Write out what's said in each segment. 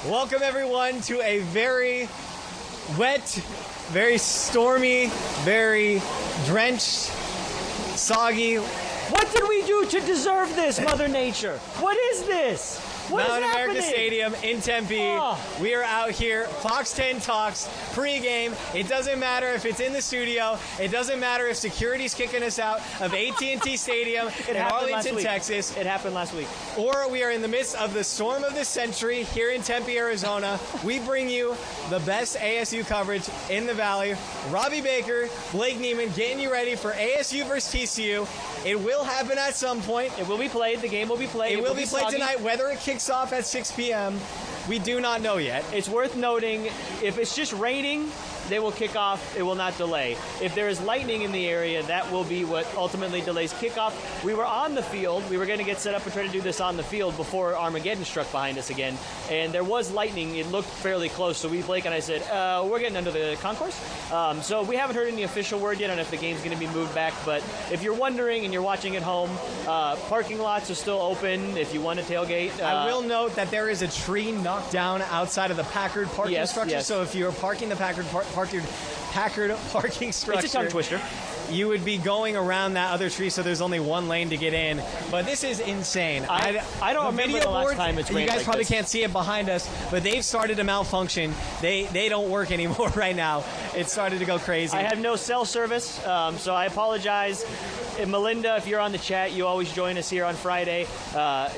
Welcome everyone to a very wet, very stormy, very drenched, soggy. What did we do to deserve this, Mother Nature? What is this? What Mount is America happening? Stadium in Tempe. Oh. We are out here. Fox 10 Talks pregame. It doesn't matter if it's in the studio. It doesn't matter if security's kicking us out of AT&T Stadium in Arlington, Texas. It happened last week. Or we are in the midst of the storm of the century here in Tempe, Arizona. We bring you the best ASU coverage in the Valley. Robby Baker, Blake Niemann, getting you ready for ASU versus TCU. It will happen at some point. It will be played. The game will be played. It will be played soggy. tonight. Whether it kicks off at 6 p.m., we do not know yet. It's worth noting, if it's just raining, they will kick off. It will not delay. If there is lightning in the area, that will be what ultimately delays kickoff. We were on the field. We were going to get set up and try to do this on the field before Armageddon struck behind us again. And there was lightning. It looked fairly close. So Blake and I said, we're getting under the concourse. So we haven't heard any official word yet on if the game's going to be moved back. But if you're wondering and you're watching at home, parking lots are still open if you want to tailgate. I will note that there is a tree knocked down outside of the Packard parking structure. Yes. So if you're parking the Packard parking structure, It's a tongue twister. You would be going around that other tree, so there's only one lane to get in. But this is insane. I don't remember the last time it's rained You guys like probably this. can't see it behind us, but they've started to malfunction. They don't work anymore right now. It started to go crazy. I have no cell service, so I apologize. And Melinda, if you're on the chat, you always join us here on Friday.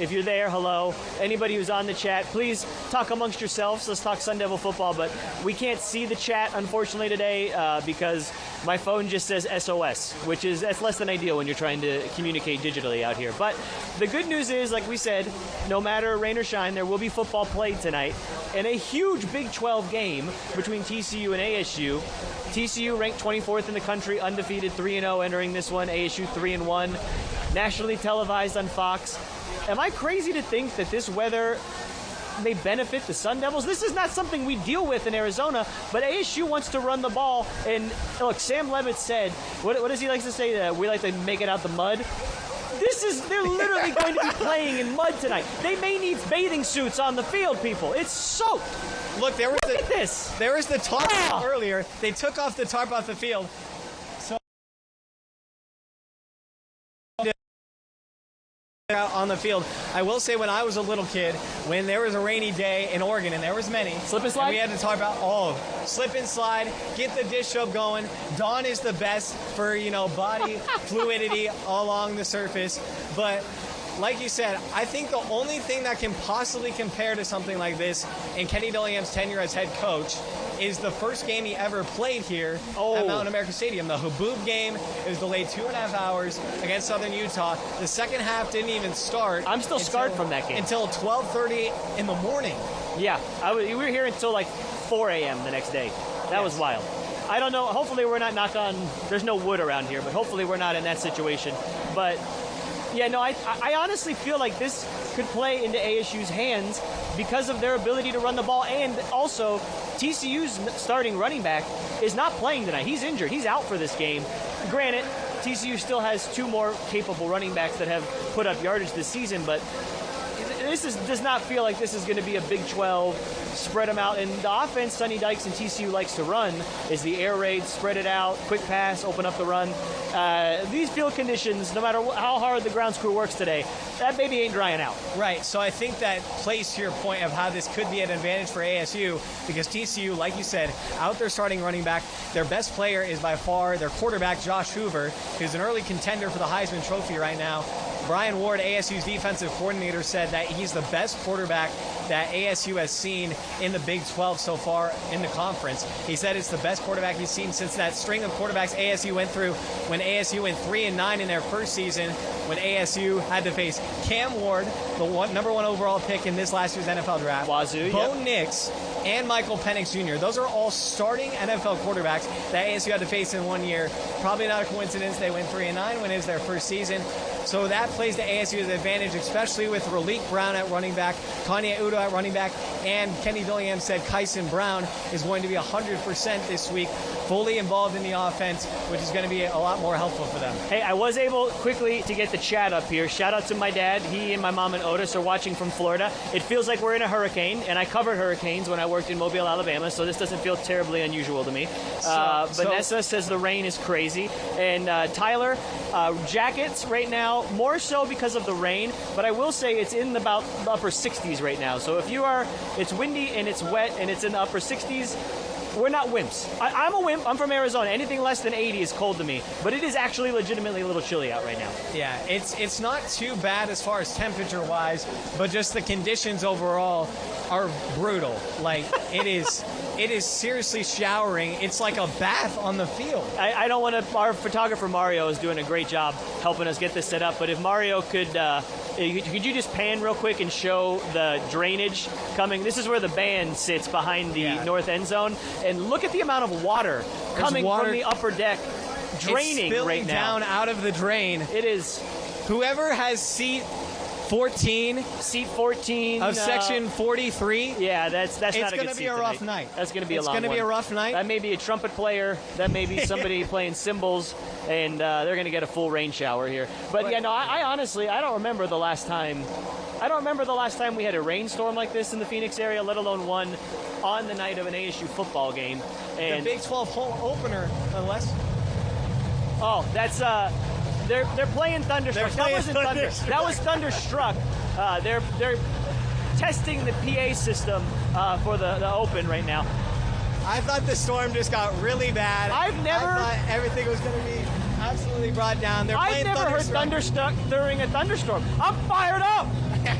If you're there, hello. Anybody who's on the chat, please talk amongst yourselves. Let's talk Sun Devil football, but we can't see the chat, unfortunately, today because my phone just says SOS, that's less than ideal when you're trying to communicate digitally out here. But the good news is, like we said, no matter rain or shine, there will be football played tonight. And a huge Big 12 game between TCU and ASU. TCU ranked 24th in the country, undefeated 3-0 entering this one. ASU 3-1, nationally televised on Fox. Am I crazy to think that this weather may benefit the Sun Devils? This is not something we deal with in Arizona, but ASU wants to run the ball. And look, Sam Levitt said, what does he like to say? We like to make it out the mud. They're literally going to be playing in mud tonight. They may need bathing suits on the field, people. It's soaked. Look, Look at this. There was the tarp earlier. They took off the tarp off the field. So out on the field. I will say, when I was a little kid, when there was a rainy day in Oregon, and there was many, slip and slide, we had to talk about slip and slide, get the dish soap going. Dawn is the best for body fluidity along the surface. But like you said, I think the only thing that can possibly compare to something like this in Kenny Dillingham's tenure as head coach is the first game he ever played here at Mount America Stadium. The Haboob game is delayed 2.5 hours against Southern Utah. The second half didn't even start. I'm still scarred from that game. Until 12:30 in the morning. Yeah, we were here until like 4 a.m. the next day. That was wild. I don't know. Hopefully we're not there's no wood around here, but hopefully we're not in that situation. But yeah, no, I honestly feel like this could play into ASU's hands because of their ability to run the ball. And also, TCU's starting running back is not playing tonight. He's injured. He's out for this game. Granted, TCU still has two more capable running backs that have put up yardage this season, but does not feel like this is going to be a Big 12, spread them out. And the offense Sonny Dykes and TCU likes to run is the air raid, spread it out, quick pass, open up the run. These field conditions, no matter how hard the grounds crew works today, that baby ain't drying out. Right, so I think that plays to your point of how this could be an advantage for ASU because TCU, like you said, out there starting running back, their best player is by far their quarterback, Josh Hoover, who's an early contender for the Heisman Trophy right now. Brian Ward, ASU's defensive coordinator, said that he's the best quarterback that ASU has seen in the Big 12 so far in the conference. He said it's the best quarterback he's seen since that string of quarterbacks ASU went through when ASU went 3-9 in their first season, when ASU had to face Cam Ward, the number 1 overall pick in this last year's NFL draft, Wazoo, Bo Nix, and Michael Penix Jr. Those are all starting NFL quarterbacks that ASU had to face in 1 year. Probably not a coincidence they went 3-9 when it was their first season. So that plays to ASU's advantage, especially with Raleek Brown at running back, Kanye Udo at running back, and Kenny Dillingham said Kyson Brown is going to be 100% this week, fully involved in the offense, which is going to be a lot more helpful for them. Hey, I was able quickly to get the chat up here. Shout out to my dad. He and my mom and Otis are watching from Florida. It feels like we're in a hurricane, and I covered hurricanes when I worked in Mobile, Alabama, so this doesn't feel terribly unusual to me. Vanessa says the rain is crazy. And Tyler, jackets right now, more so because of the rain, but I will say it's in about the upper 60s right now. So if you are, it's windy and it's wet and it's in the upper 60s, we're not wimps. I'm a wimp. I'm from Arizona. Anything less than 80 is cold to me. But it is actually legitimately a little chilly out right now. Yeah, it's not too bad as far as temperature-wise, but just the conditions overall are brutal. Like, it is seriously showering. It's like a bath on the field. I don't want to. Our photographer Mario is doing a great job helping us get this set up. But if Mario could you just pan real quick and show the drainage coming? This is where the band sits behind the north end zone. And look at the amount of water coming from the upper deck, draining right now. Down out of the drain. It is. Whoever has seat 14 of section 43. Yeah, that's not a good seat. It's going to be a rough night. That's going to be a long one. It's going to be a rough night. That may be a trumpet player. That may be somebody playing cymbals, and they're going to get a full rain shower here. But yeah, no, I honestly, I don't remember the last time. We had a rainstorm like this in the Phoenix area, let alone one on the night of an ASU football game. And the Big 12 home opener, unless. Oh, that's they're playing Thunderstruck. That wasn't Thunderstruck. That was Thunderstruck. They're testing the PA system for the open right now. I thought the storm just got really bad. I thought everything was going to be absolutely brought down. I've never heard Thunderstruck during a thunderstorm. I'm fired up.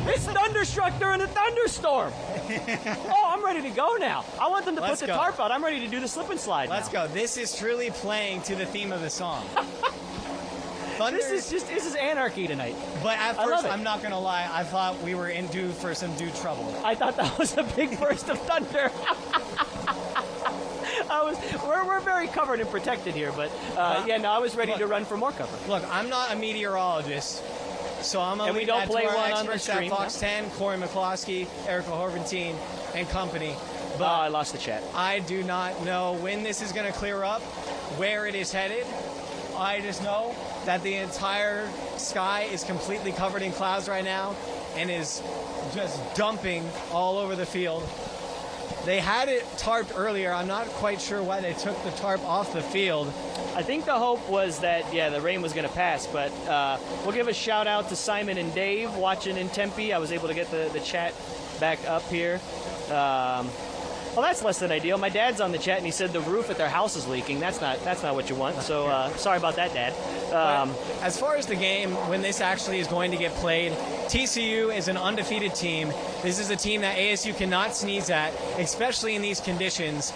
It's Thunderstruck during a thunderstorm. Oh, I'm ready to go now. I want them to put the tarp out. I'm ready to do the slip and slide. Let's go. This is truly playing to the theme of the song. This is anarchy tonight. But at first, I'm not going to lie, I thought we were due for some trouble. I thought that was a big burst of thunder. We're very covered and protected here, but I was ready to run for more cover. Look, I'm not a meteorologist, so I'm going to leave that to our experts at Fox 10, Corey McCloskey, Erica Horventine, and company. But I lost the chat. I do not know when this is going to clear up, where it is headed. I just know that the entire sky is completely covered in clouds right now and is just dumping all over the field. They had it tarped earlier. I'm not quite sure why they took the tarp off the field. I think the hope was that, the rain was going to pass, but we'll give a shout out to Simon and Dave watching in Tempe. I was able to get the chat back up here. Well, that's less than ideal. My dad's on the chat, and he said the roof at their house is leaking. That's not what you want. So sorry about that, Dad. As far as the game, when this actually is going to get played, TCU is an undefeated team. This is a team that ASU cannot sneeze at, especially in these conditions.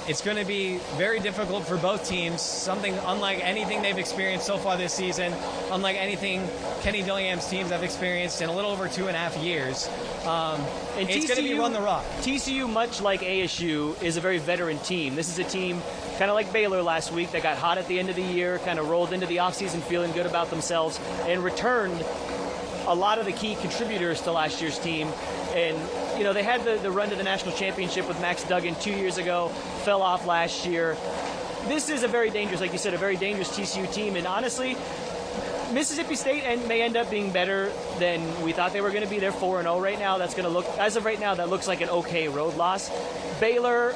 It's going to be very difficult for both teams, something unlike anything they've experienced so far this season, unlike anything Kenny Dillingham's teams have experienced in a little over 2.5 years. And it's going to be run the rock. TCU, much like ASU, is a very veteran team. This is a team kind of like Baylor last week that got hot at the end of the year, kind of rolled into the offseason feeling good about themselves, and returned a lot of the key contributors to last year's team. And, they had the run to the national championship with Max Duggan 2 years ago, fell off last year. This is a very dangerous, like you said, a very dangerous TCU team. And honestly, Mississippi State may end up being better than we thought they were going to be. They're 4-0 right now. That's going to look, as of right now, that looks like an okay road loss. Baylor,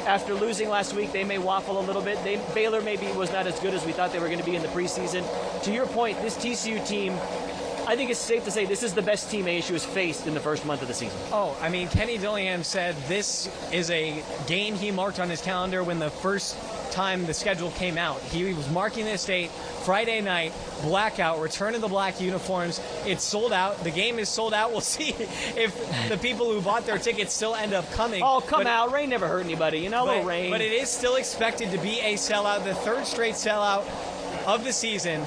after losing last week, they may waffle a little bit. Baylor maybe was not as good as we thought they were going to be in the preseason. To your point, this TCU team, I think it's safe to say this is the best team ASU has faced in the first month of the season. Oh, I mean, Kenny Dillingham said this is a game he marked on his calendar when the first time the schedule came out. He was marking this date, Friday night, blackout, return of the black uniforms. It's sold out. The game is sold out. We'll see if the people who bought their tickets still end up coming. Oh, come out. Rain never hurt anybody. A little rain. But it is still expected to be a sellout, the third straight sellout of the season.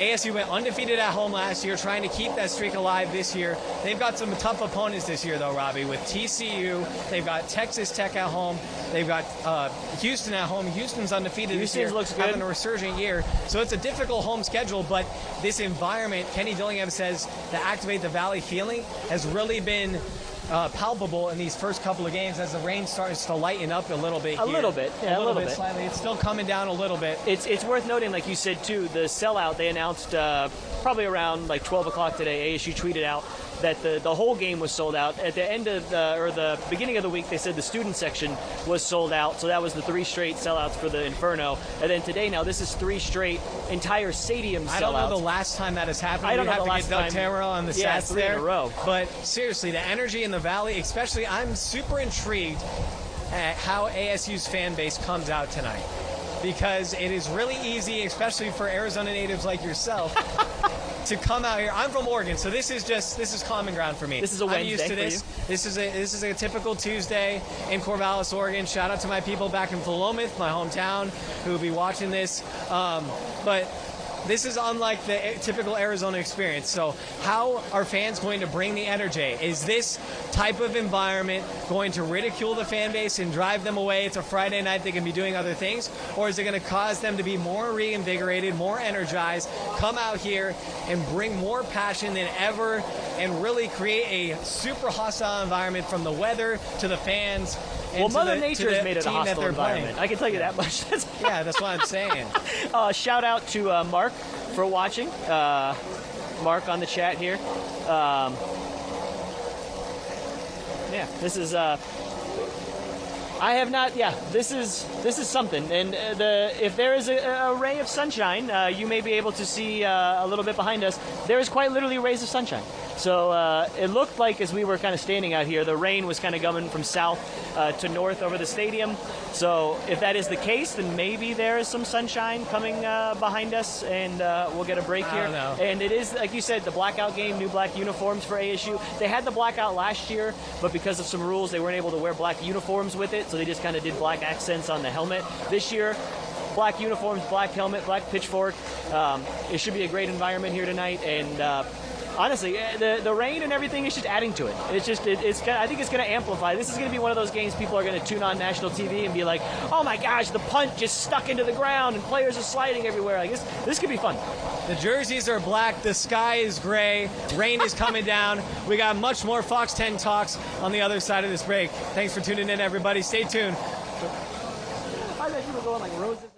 ASU went undefeated at home last year, trying to keep that streak alive this year. They've got some tough opponents this year, though, Robby, with TCU. They've got Texas Tech at home. They've got Houston at home. Houston's undefeated this year, looks good. having a resurgent year. So it's a difficult home schedule, but this environment, Kenny Dillingham says, the Activate the Valley feeling has really been palpable in these first couple of games as the rain starts to lighten up a little bit. A little bit, yeah, a little bit. Slightly. It's still coming down a little bit. It's worth noting, like you said too, the sellout they announced probably around like 12 o'clock today. ASU tweeted out that the whole game was sold out. At the end of the beginning of the week, they said the student section was sold out. So that was the 3 straight sellouts for the Inferno. And then today, now this is 3 straight entire stadium sellouts. I don't know the last time that has happened. I don't know the We'd last have to get Doug time. Tamara on the Yeah, stats 3 there. in a row. But seriously, the energy in the Valley, especially, I'm super intrigued at how ASU's fan base comes out tonight. Because it is really easy, especially for Arizona natives like yourself, to come out here. I'm from Oregon, so this is common ground for me. This is a Wednesday I'm used to this. for you. This is a typical Tuesday in Corvallis, Oregon. Shout out to my people back in Philomath, my hometown, who will be watching this. But this is unlike the typical Arizona experience. So how are fans going to bring the energy? Is this type of environment going to ridicule the fan base and drive them away? It's a Friday night, they can be doing other things. Or is it going to cause them to be more reinvigorated, more energized, come out here and bring more passion than ever and really create a super hostile environment from the weather to the fans? Well, Mother Nature has made it a hostile environment. Playing. I can tell you that much. Yeah, that's what I'm saying. Shout out to Mark for watching. Mark on the chat here. Yeah, this is. I have not. Yeah, this is something. And if there is a ray of sunshine, you may be able to see a little bit behind us. There is quite literally rays of sunshine. So it looked like as we were kind of standing out here, the rain was kind of coming from south to north over the stadium. So if that is the case, then maybe there is some sunshine coming behind us, and we'll get a break here. I don't know. And it is, like you said, the blackout game, new black uniforms for ASU. They had the blackout last year, but because of some rules, they weren't able to wear black uniforms with it, so they just kind of did black accents on the helmet. This year, black uniforms, black helmet, black pitchfork. It should be a great environment here tonight, and honestly, the rain and everything is just adding to it. It's just, I think it's going to amplify. This is going to be one of those games people are going to tune on national TV and be like, oh my gosh, the punt just stuck into the ground and players are sliding everywhere. Like this could be fun. The jerseys are black, the sky is gray, rain is coming down. We got much more Fox 10 talks on the other side of this break. Thanks for tuning in, everybody. Stay tuned. I thought you were going like roses.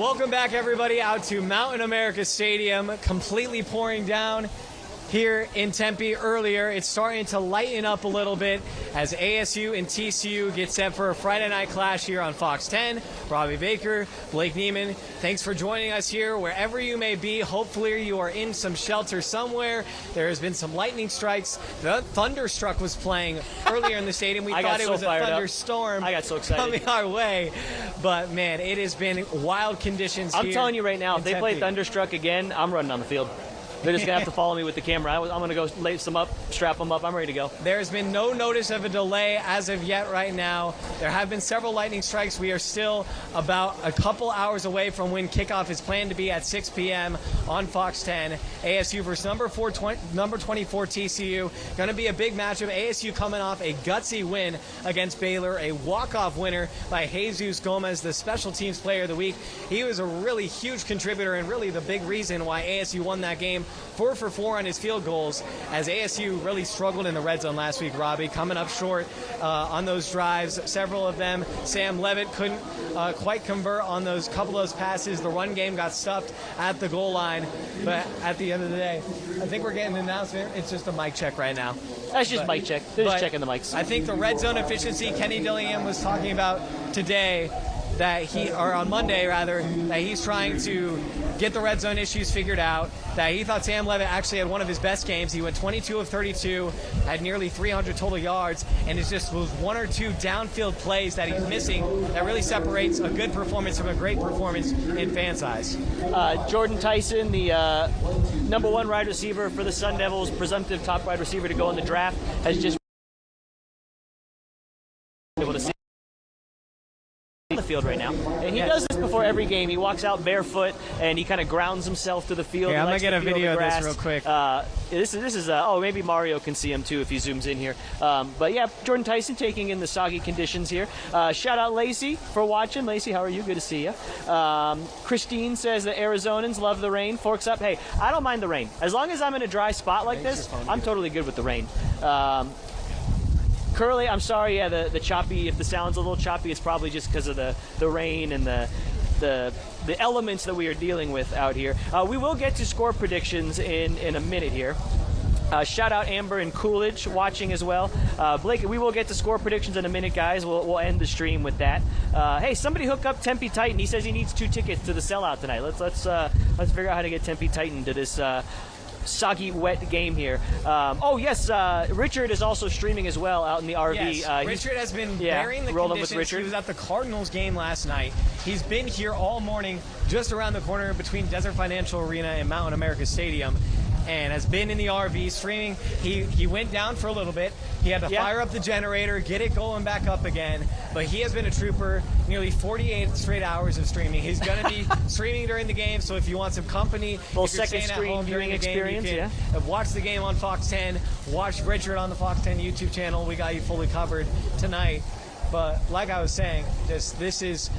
Welcome back, everybody, out to Mountain America Stadium. Completely pouring down here in Tempe earlier. It's starting to lighten up a little bit as ASU and TCU get set for a Friday night clash here on Fox 10. Robby Baker, Blake Niemann, thanks for joining us here wherever you may be. Hopefully you are in some shelter somewhere. There has been some lightning strikes. The Thunderstruck was playing earlier in the stadium. We thought it was a thunderstorm. I got so excited coming our way. But man, it has been wild conditions here. I'm telling you right now, if they play Thunderstruck again, I'm running on the field. They're just going to have to follow me with the camera. I'm going to go lace them up, strap them up. I'm ready to go. There's been no notice of a delay as of yet right now. There have been several lightning strikes. We are still about a couple hours away from when kickoff is planned to be at 6 p.m. on Fox 10. ASU versus number 24 TCU. Going to be a big matchup. ASU coming off a gutsy win against Baylor, a walk-off winner by Jesus Gomez, the special teams player of the week. He was a really huge contributor and really the big reason why ASU won that game. 4 for 4 on his field goals as ASU really struggled in the red zone last week, Robbie, coming up short on those drives. Several of them. Sam Levitt couldn't quite convert on those couple of those passes. The run game got stuffed at the goal line. But at the end of the day, I think we're getting an announcement. It's just a mic check right now. That's just mic check. They're just checking the mics. I think the red zone efficiency Kenny Dillingham was talking about today, on Monday rather, that he's trying to get the red zone issues figured out, that he thought Sam Levitt actually had one of his best games. He went 22 of 32, had nearly 300 total yards, and it's just those one or two downfield plays that he's missing that really separates a good performance from a great performance in fans' eyes. Jordan Tyson, the number 1 wide receiver for the Sun Devils, presumptive top wide receiver to go in the draft, has just able to see on the field right now. And he does this before every game. He walks out barefoot and he kind of grounds himself to the field. Yeah, I'm going to get a video of this real quick. This is maybe Mario can see him too if he zooms in here. But yeah, Jordan Tyson taking in the soggy conditions here. Shout out Lacey for watching. Lacey, how are you? Good to see you. Christine says the Arizonans love the rain. Forks up. Hey, I don't mind the rain. As long as I'm in a dry spot like this, I'm totally good with the rain. Curly, I'm sorry, yeah, the choppy, if the sound's a little choppy, it's probably just because of the rain and the elements that we are dealing with out here. We will get to score predictions in a minute here. Shout out Amber and Coolidge watching as well. Blake, we will get to score predictions in a minute, guys. We'll end the stream with that. Hey, somebody hook up Tempe Titan. He says he needs 2 tickets to the sellout tonight. Let's figure out how to get Tempe Titan to this soggy, wet game here. Yes, Richard is also streaming as well out in the RV. Yes, Richard has been bearing the conditions. With Richard. He was at the Cardinals game last night. He's been here all morning, just around the corner between Desert Financial Arena and Mountain America Stadium, and has been in the RV streaming. He went down for a little bit. He had to fire up the generator, get it going back up again. But he has been a trooper, nearly 48 straight hours of streaming. He's going to be streaming during the game, so if you want some company, full second screen viewing experience, watch the game on Fox 10, watch Richard on the Fox 10 YouTube channel. We got you fully covered tonight. But like I was saying, this is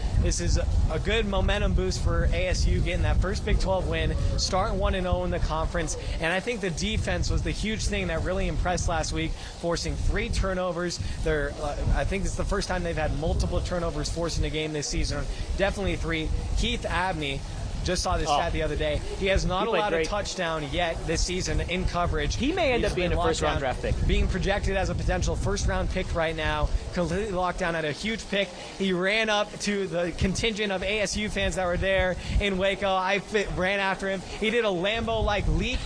a good momentum boost for ASU getting that first Big 12 win, starting 1-0 in the conference. And I think the defense was the huge thing that really impressed last week, forcing 3 turnovers. I think it's the first time they've had multiple turnovers forced in a game this season. Definitely 3. Keith Abney. Just saw this stat the other day. He has not allowed a touchdown yet this season in coverage. He may end up being a first-round draft pick. Being projected as a potential first-round pick right now. Completely locked down at a huge pick. He ran up to the contingent of ASU fans that were there in Waco. Ran after him. He did a Lambo-like leap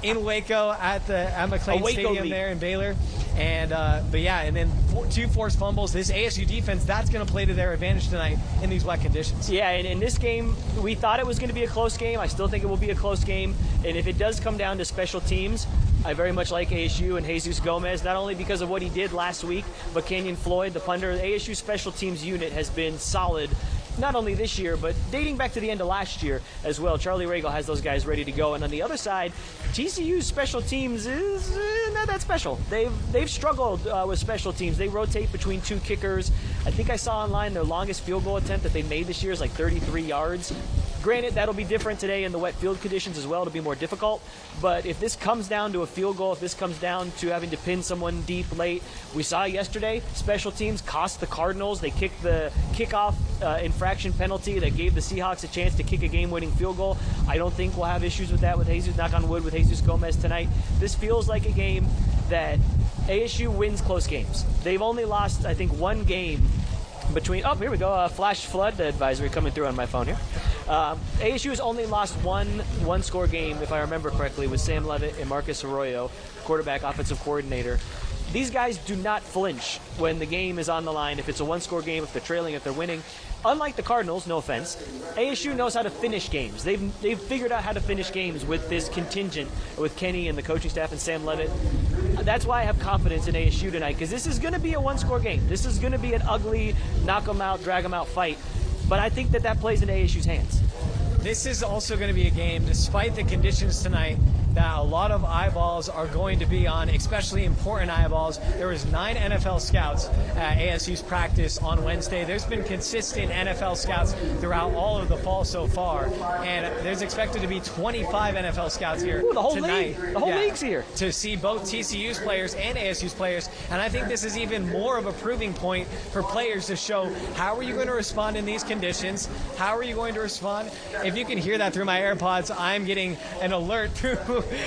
in Waco at McLean Stadium there in Baylor. And and then 2 forced fumbles. This ASU defense, that's going to play to their advantage tonight in these wet conditions. Yeah, and in this game, we thought it was going to be a close game. I still think it will be a close game. And if it does come down to special teams, I very much like ASU and Jesus Gomez, not only because of what he did last week, but Kenyon Floyd, the punter. The ASU special teams unit has been solid, not only this year, but dating back to the end of last year as well. Charlie Regal has those guys ready to go. And on the other side, TCU's special teams is not that special. They've struggled with special teams. They rotate between 2 kickers. I think I saw online their longest field goal attempt that they made this year is like 33 yards. Granted, that'll be different today in the wet field conditions as well to be more difficult. But if this comes down to a field goal, if this comes down to having to pin someone deep late, we saw yesterday special teams cost the Cardinals. They kicked the kickoff infraction penalty that gave the Seahawks a chance to kick a game-winning field goal. I don't think we'll have issues with that with Jesus, knock on wood, with Jesus Gomez tonight. This feels like a game that ASU wins close games. They've only lost, I think, one game between, oh, here we go, flash flood advisory coming through on my phone here. ASU has only lost one score game, if I remember correctly, with Sam Levitt and Marcus Arroyo, quarterback, offensive coordinator. These guys do not flinch when the game is on the line. If it's a one-score game, if they're trailing, if they're winning. Unlike the Cardinals, no offense, ASU knows how to finish games. They've figured out how to finish games with this contingent, with Kenny and the coaching staff and Sam Levitt. That's why I have confidence in ASU tonight, because this is going to be a one-score game. This is going to be an ugly, knock-them-out, drag-them-out fight. But I think that plays into ASU's hands. This is also going to be a game, despite the conditions tonight, that a lot of eyeballs are going to be on, especially important eyeballs. There was 9 NFL scouts at ASU's practice on Wednesday. There's been consistent NFL scouts throughout all of the fall so far, and there's expected to be 25 NFL scouts here the whole tonight. League. The whole league's here. To see both TCU's players and ASU's players, and I think this is even more of a proving point for players to show how are you going to respond in these conditions, how are you going to respond. If you can hear that through my AirPods, I'm getting an alert through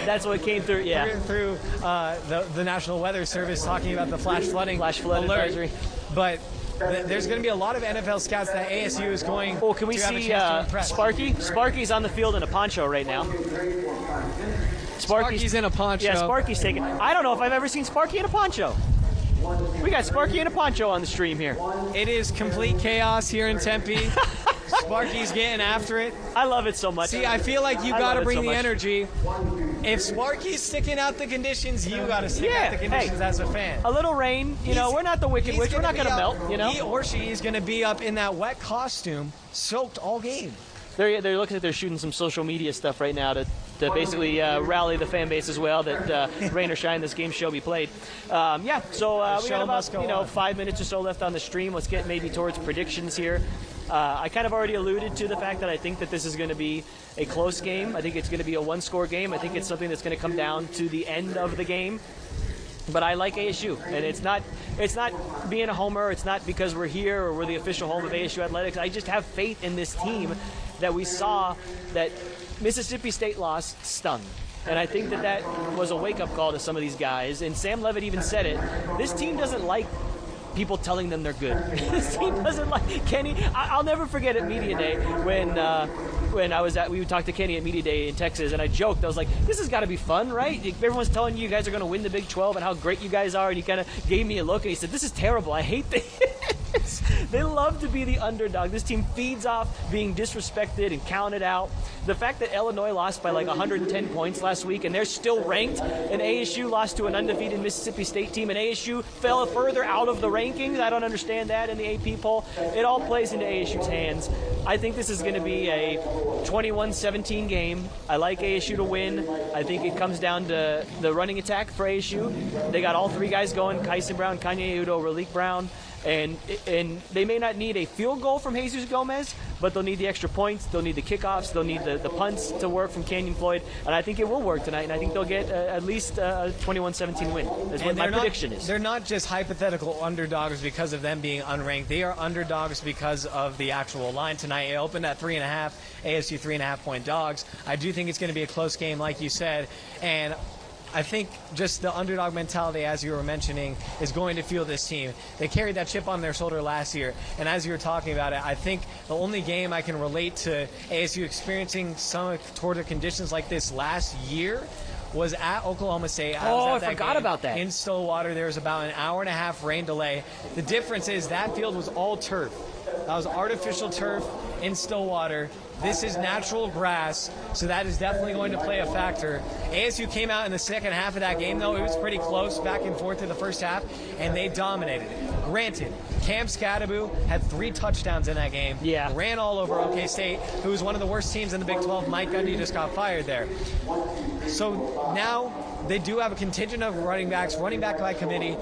that's what came through, yeah. Through the National Weather Service talking about the flash flood alert. Advisory. But there's going to be a lot of NFL scouts that ASU is going to can we see Sparky? Sparky's on the field in a poncho right now. Sparky's in a poncho. Yeah, Sparky's taking. I don't know if I've ever seen Sparky in a poncho. We got Sparky in a poncho on the stream here. It is complete chaos here in Tempe. Sparky's getting after it. I love it so much. See, I feel like you got to bring the energy. If Sparky's sticking out the conditions, you got to stick out the conditions as a fan. A little rain, we're not the Wicked Witch. We're not going to melt, He or she is going to be up in that wet costume, soaked all game. They look like they're shooting some social media stuff right now to basically rally the fan base as well, that rain or shine, this game shall be played. So we got about 5 minutes or so left on the stream. Let's get maybe towards predictions here. I kind of already alluded to the fact that I think that this is going to be a close game. I think it's going to be a one-score game. I think it's something that's going to come down to the end of the game. But I like ASU, and it's not being a homer. It's not because we're here or we're the official home of ASU athletics. I just have faith in this team that we saw that Mississippi State loss stung. And I think that was a wake-up call to some of these guys. And Sam Levitt even said it. This team doesn't like people telling them they're good. This team doesn't like Kenny. I'll never forget at Media Day when we talked to Kenny at Media Day in Texas, and I joked. I was like, this has got to be fun, right? Everyone's telling you guys are going to win the Big 12 and how great you guys are, and he kind of gave me a look, and he said, this is terrible. I hate this. They love to be the underdog. This team feeds off being disrespected and counted out. The fact that Illinois lost by like 110 points last week and they're still ranked, and ASU lost to an undefeated Mississippi State team, and ASU fell further out of the rankings. I don't understand that in the AP poll. It all plays into ASU's hands. I think this is going to be a 21-17 game. I like ASU to win. I think it comes down to the running attack for ASU. They got all 3 guys going, Kyson Brown, Kanye Udo, Raleek Brown. And they may not need a field goal from Jesus Gomez, but they'll need the extra points. They'll need the kickoffs. They'll need the punts to work from Canyon Floyd. And I think it will work tonight. And I think they'll get at least a 21-17 win. Is what my prediction is. They're not just hypothetical underdogs because of them being unranked. They are underdogs because of the actual line tonight. It opened at 3.5, ASU 3.5-point dogs. I do think it's going to be a close game, like you said. And I think just the underdog mentality, as you were mentioning, is going to fuel this team. They carried that chip on their shoulder last year, and as you were talking about it, I think the only game I can relate to ASU experiencing some toward the conditions like this last year was at Oklahoma State. I forgot about that. In Stillwater, there was about an hour-and-a-half rain delay. The difference is that field was all turf. That was artificial turf in Stillwater. This is natural grass, so that is definitely going to play a factor. ASU came out in the second half of that game, though. It was pretty close back and forth in the first half, and they dominated it. Granted, Cam Scadaboo had 3 touchdowns in that game. Yeah. Ran all over OK State, who was one of the worst teams in the Big 12. Mike Gundy just got fired there. So now they do have a contingent of running backs, running back by committee,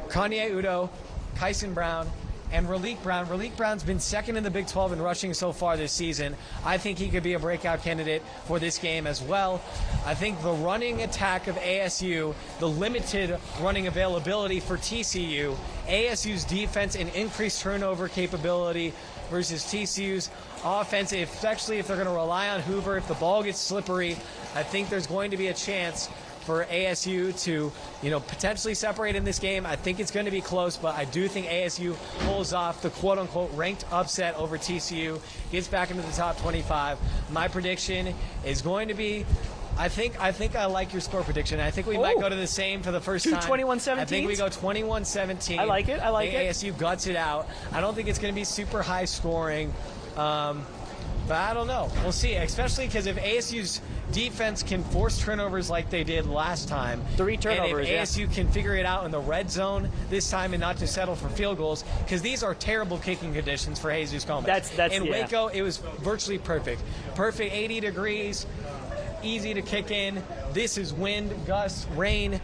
Kanye Udo, Kyson Brown, and Raleek Brown. Raleek Brown's been second in the Big 12 in rushing so far this season. I think he could be a breakout candidate for this game as well. I think the running attack of ASU, the limited running availability for TCU, ASU's defense and increased turnover capability versus TCU's offense, especially if they're going to rely on Hoover. If the ball gets slippery, I think there's going to be a chance for ASU to, potentially separate in this game. I think it's going to be close, but I do think ASU pulls off the quote-unquote ranked upset over TCU, gets back into the top 25. My prediction is going to be, I think I like your score prediction. I think we might go to the same for the first time. 21-17? I think we go 21-17. I like it. ASU guts it out. I don't think it's going to be super high scoring. But I don't know. We'll see, especially because if ASU's defense can force turnovers like they did last time, 3 turnovers, and if ASU can figure it out in the red zone this time and not just settle for field goals, because these are terrible kicking conditions for Jesus Gomez. In Waco, it was virtually perfect. Perfect 80 degrees, easy to kick in. This is wind, gusts, rain.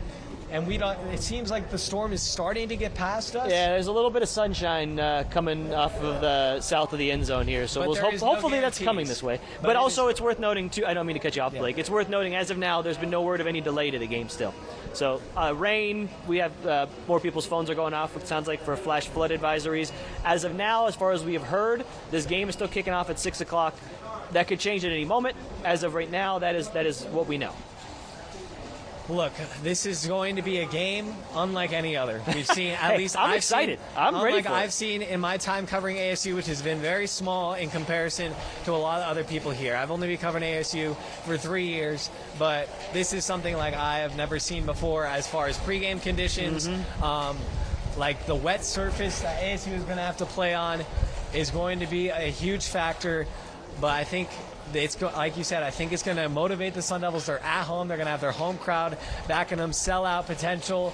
And it seems like the storm is starting to get past us. Yeah, there's a little bit of sunshine coming off of the south of the end zone here, so hopefully that's coming this way. But also, it's worth noting too. I don't mean to cut you off, Blake. It's worth noting, as of now, there's been no word of any delay to the game still. So rain. We have more people's phones are going off. It sounds like for flash flood advisories. As of now, as far as we have heard, this game is still kicking off at 6 o'clock. That could change at any moment. As of right now, that is what we know. Look, this is going to be a game unlike any other we've seen. At least I'm excited. I'm ready for it. I've seen in my time covering ASU, which has been very small in comparison to a lot of other people here. I've only been covering ASU for 3 years, but this is something like I have never seen before as far as pregame conditions. Like the wet surface that ASU is going to have to play on is going to be a huge factor, but I think like you said, I think it's going to motivate the Sun Devils. They're at home. They're going to have their home crowd backing them, sellout potential.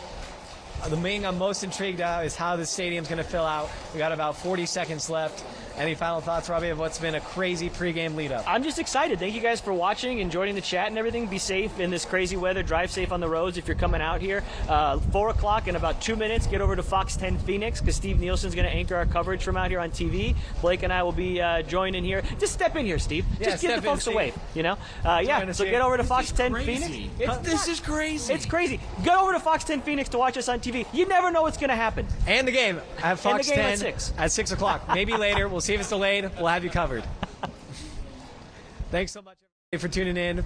The thing I'm most intrigued about is how the stadium's going to fill out. We got about 40 seconds left. Any final thoughts, Robby, of what's been a crazy pregame lead-up? I'm just excited. Thank you guys for watching and joining the chat and everything. Be safe in this crazy weather. Drive safe on the roads if you're coming out here. 4 o'clock in about 2 minutes, get over to Fox 10 Phoenix because Steve Nielsen's going to anchor our coverage from out here on TV. Blake and I will be joining here. Just step in here, Steve. Just give the folks a wave, So get over to Fox 10 Phoenix. This is crazy. It's crazy. Get over to Fox 10 Phoenix to watch us on TV. You never know what's going to happen. And the game at Fox 10 at 6 o'clock. Maybe later. We'll see if it's delayed. We'll have you covered. Thanks so much for tuning in to